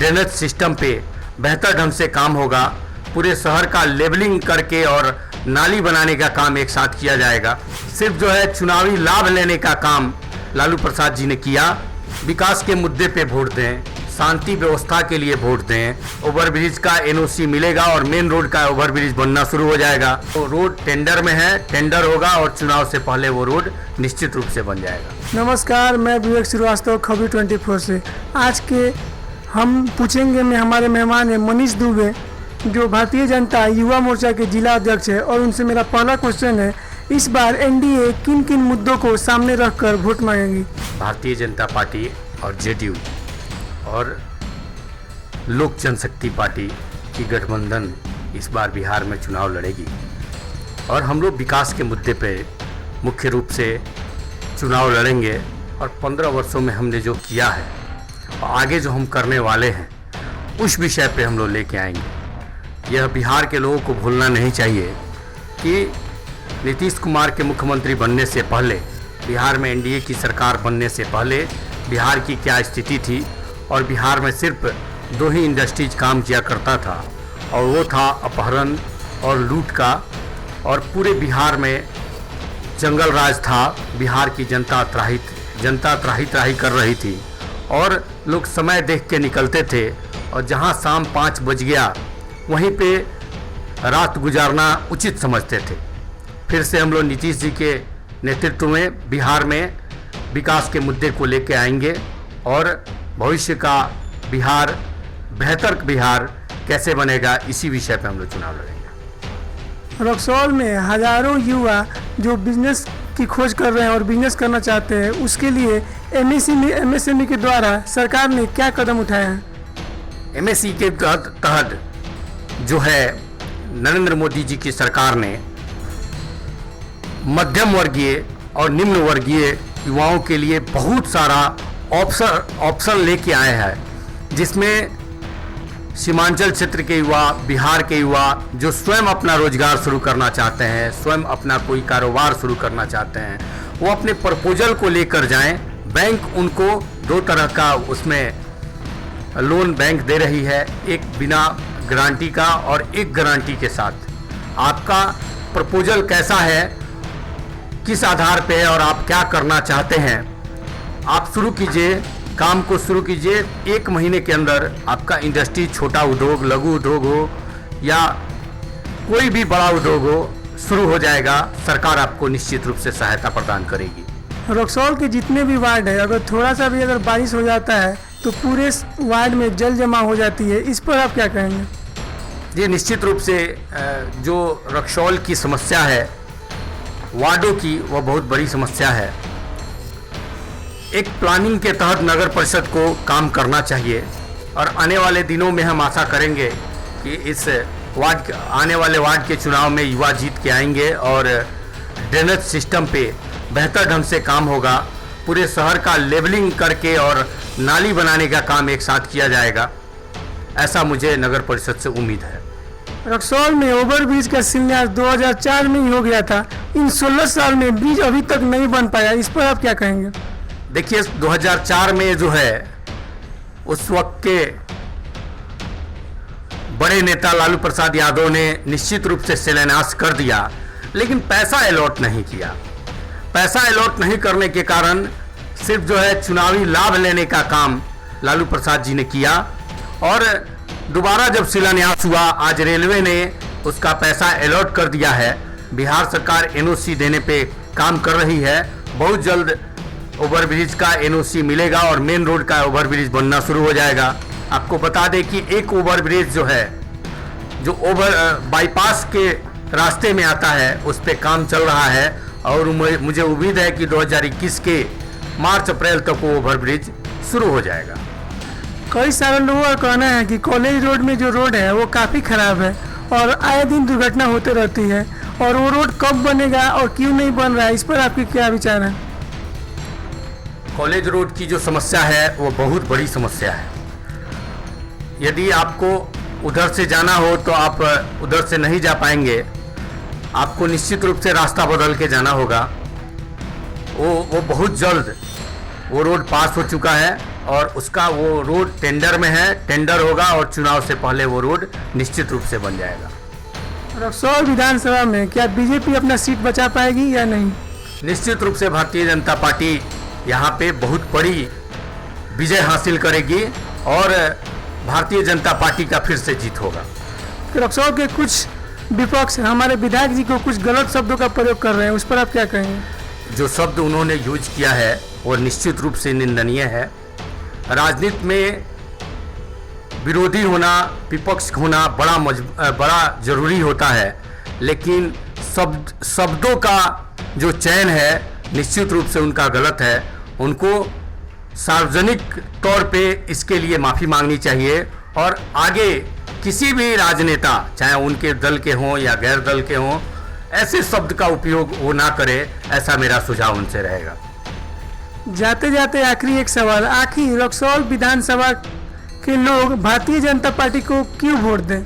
Drainage system पे बेहतर ढंग से काम होगा। पूरे शहर का लेवलिंग करके और नाली बनाने का काम एक साथ किया जाएगा। सिर्फ जो है चुनावी लाभ लेने का काम लालू प्रसाद जी ने किया। विकास के मुद्दे पे वोट दें, शांति व्यवस्था के लिए वोट दें। ओवरब्रिज का एनओसी मिलेगा और मेन रोड का ओवरब्रिज बनना शुरू हो जाएगा। तो रोड टेंडर में है, टेंडर होगा और चुनाव से पहले वो रोड निश्चित रूप से बन जाएगा। नमस्कार, मैं विवेक श्रीवास्तव, खबरी 24 से। आज के हम पूछेंगे में हमारे मेहमान हैं मनीष दुबे, जो भारतीय जनता युवा मोर्चा के जिला अध्यक्ष है। और उनसे मेरा पहला क्वेश्चन है, इस बार एनडीए किन किन मुद्दों को सामने रखकर वोट मांगेगी? भारतीय जनता पार्टी और जेडीयू और लोक जनशक्ति पार्टी की गठबंधन इस बार बिहार में चुनाव लड़ेगी और हम लोग विकास के मुद्दे पे मुख्य रूप से चुनाव लड़ेंगे। और 15 वर्षों में हमने जो किया है और आगे जो हम करने वाले हैं उस विषय पे हम लोग लेके आएंगे। यह बिहार के लोगों को भूलना नहीं चाहिए कि नीतीश कुमार के मुख्यमंत्री बनने से पहले, बिहार में एनडीए की सरकार बनने से पहले बिहार की क्या स्थिति थी। और बिहार में सिर्फ 2 ही इंडस्ट्रीज काम किया करता था और वो था अपहरण और लूट का। और पूरे बिहार में जंगल राज था। बिहार की जनता त्राही कर रही थी और लोग समय देख के निकलते थे और जहां शाम 5 बज गया वहीं पे रात गुजारना उचित समझते थे। फिर से हम लोग नीतीश जी के नेतृत्व में बिहार में विकास के मुद्दे को लेके आएंगे और भविष्य का बिहार, बेहतर बिहार कैसे बनेगा, इसी विषय पे हम लोग चुनाव लड़ेंगे। रक्सौल में हजारों युवा जो बिजनेस की खोज कर रहे हैं और बिजनेस करना चाहते हैं, उसके लिए एमएसएमई के द्वारा सरकार ने क्या कदम उठाए हैं? एमएसई के तहत जो है नरेंद्र मोदी जी की सरकार ने मध्यम वर्गीय और निम्न वर्गीय युवाओं के लिए बहुत सारा ऑप्शन लेके आए हैं, जिसमें सीमांचल क्षेत्र के युवा, बिहार के युवा जो स्वयं अपना रोजगार शुरू करना चाहते हैं, स्वयं अपना कोई कारोबार शुरू करना चाहते हैं, वो अपने प्रपोजल को लेकर जाएं। बैंक उनको 2 तरह का उसमें लोन बैंक दे रही है, एक बिना गारंटी का और एक गारंटी के साथ। आपका प्रपोजल कैसा है, किस आधार पे है और आप क्या करना चाहते हैं, आप शुरू कीजिए, काम को शुरू कीजिए। 1 महीने के अंदर आपका इंडस्ट्री, छोटा उद्योग, लघु उद्योग हो या कोई भी बड़ा उद्योग हो, शुरू हो जाएगा। सरकार आपको निश्चित रूप से सहायता प्रदान करेगी। रक्सौल के जितने भी वार्ड है, अगर थोड़ा सा भी अगर बारिश हो जाता है तो पूरे वार्ड में जल जमा हो जाती है, इस पर आप क्या कहेंगे? जी, निश्चित रूप से जो रक्सौल की समस्या है वार्डों की, वह बहुत बड़ी समस्या है। एक प्लानिंग के तहत नगर परिषद को काम करना चाहिए और आने वाले दिनों में हम आशा करेंगे कि इस आने वाले वार्ड के चुनाव में युवा जीत के आएंगे और ड्रेनेज सिस्टम पे बेहतर ढंग से काम होगा। पूरे शहर का लेवलिंग करके और नाली बनाने का काम एक साथ किया जाएगा, ऐसा मुझे नगर परिषद से उम्मीद है। रक्सौल में ओवरब्रिज का शिलान्यास 2004 में ही हो गया था। इन 16 साल में ब्रिज अभी तक नहीं बन पाया, इस पर आप क्या कहेंगे? देखिए, 2004 में जो है उस वक्त के बड़े नेता लालू प्रसाद यादव ने निश्चित रूप से शिलान्यास कर दिया, लेकिन पैसा अलॉट नहीं किया। पैसा अलॉट नहीं करने के कारण सिर्फ जो है चुनावी लाभ लेने का काम लालू प्रसाद जी ने किया। और दोबारा जब शिलान्यास हुआ, आज रेलवे ने उसका पैसा अलॉट कर दिया है। बिहार सरकार एनओसी देने पे काम कर रही है। बहुत जल्द ओवरब्रिज का एनओसी मिलेगा और मेन रोड का ओवरब्रिज बनना शुरू हो जाएगा। आपको बता दें कि एक ओवरब्रिज जो है, जो बाईपास के रास्ते में आता है, उस पे काम चल रहा है और मुझे उम्मीद है कि 2021 के मार्च अप्रैल तक वो ओवरब्रिज शुरू हो जाएगा। कई सारे लोगों का कहना है कि कॉलेज रोड में जो रोड है वो काफ़ी ख़राब है और आए दिन दुर्घटना होते रहती है, और वो रोड कब बनेगा और क्यों नहीं बन रहा है, इस पर आपके क्या विचार है? कॉलेज रोड की जो समस्या है वो बहुत बड़ी समस्या है। यदि आपको उधर से जाना हो तो आप उधर से नहीं जा पाएंगे, आपको निश्चित रूप से रास्ता बदल के जाना होगा। वो बहुत जल्द वो रोड पास हो चुका है और उसका वो रोड टेंडर में है, टेंडर होगा और चुनाव से पहले वो रोड निश्चित रूप से बन जाएगा। रक्सौल विधानसभा में क्या बीजेपी अपना सीट बचा पाएगी या नहीं? निश्चित रूप से भारतीय जनता पार्टी यहाँ पे बहुत बड़ी विजय हासिल करेगी और भारतीय जनता पार्टी का फिर से जीत होगा। रक्सौल के कुछ विपक्ष हमारे विधायक जी को कुछ गलत शब्दों का प्रयोग कर रहे हैं, उस पर आप क्या कहेंगे? जो शब्द उन्होंने यूज किया है वो निश्चित रूप से निंदनीय है। राजनीति में विरोधी होना, विपक्ष होना बड़ा जरूरी होता है, लेकिन शब्दों का जो चयन है निश्चित रूप से उनका गलत है। उनको सार्वजनिक तौर पे इसके लिए माफ़ी मांगनी चाहिए और आगे किसी भी राजनेता, चाहे उनके दल के हों या गैर दल के हों, ऐसे शब्द का उपयोग वो ना करे, ऐसा मेरा सुझाव उनसे रहेगा। जाते जाते आखिरी एक सवाल, आखिर रक्सौल विधानसभा के लोग भारतीय जनता पार्टी को क्यों वोट दें?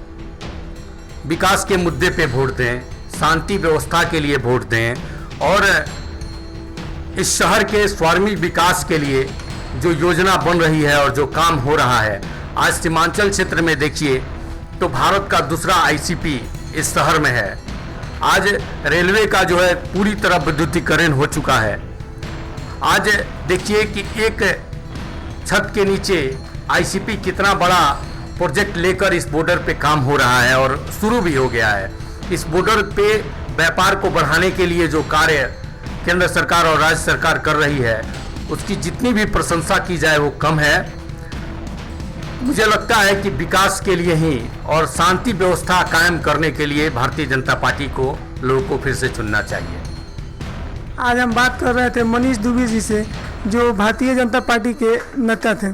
विकास के मुद्दे पे वोट दें, शांति व्यवस्था के लिए वोट दें और इस शहर के स्वार्मिक विकास के लिए जो योजना बन रही है और जो काम हो रहा है, आज सीमांचल क्षेत्र में देखिए तो भारत का दूसरा आईसीपी इस शहर में है। आज रेलवे का जो है पूरी तरह विद्युतीकरण हो चुका है। आज देखिए कि एक छत के नीचे आईसीपी कितना बड़ा प्रोजेक्ट लेकर इस बॉर्डर पे काम हो रहा है और शुरू भी हो गया है। इस बॉर्डर पे व्यापार को बढ़ाने के लिए जो कार्य केंद्र सरकार और राज्य सरकार कर रही है, उसकी जितनी भी प्रशंसा की जाए वो कम है। मुझे लगता है कि विकास के लिए ही और शांति व्यवस्था कायम करने के लिए भारतीय जनता पार्टी को लोगों को फिर से चुनना चाहिए। आज हम बात कर रहे थे मनीष दुबे जी से, जो भारतीय जनता पार्टी के नेता थे।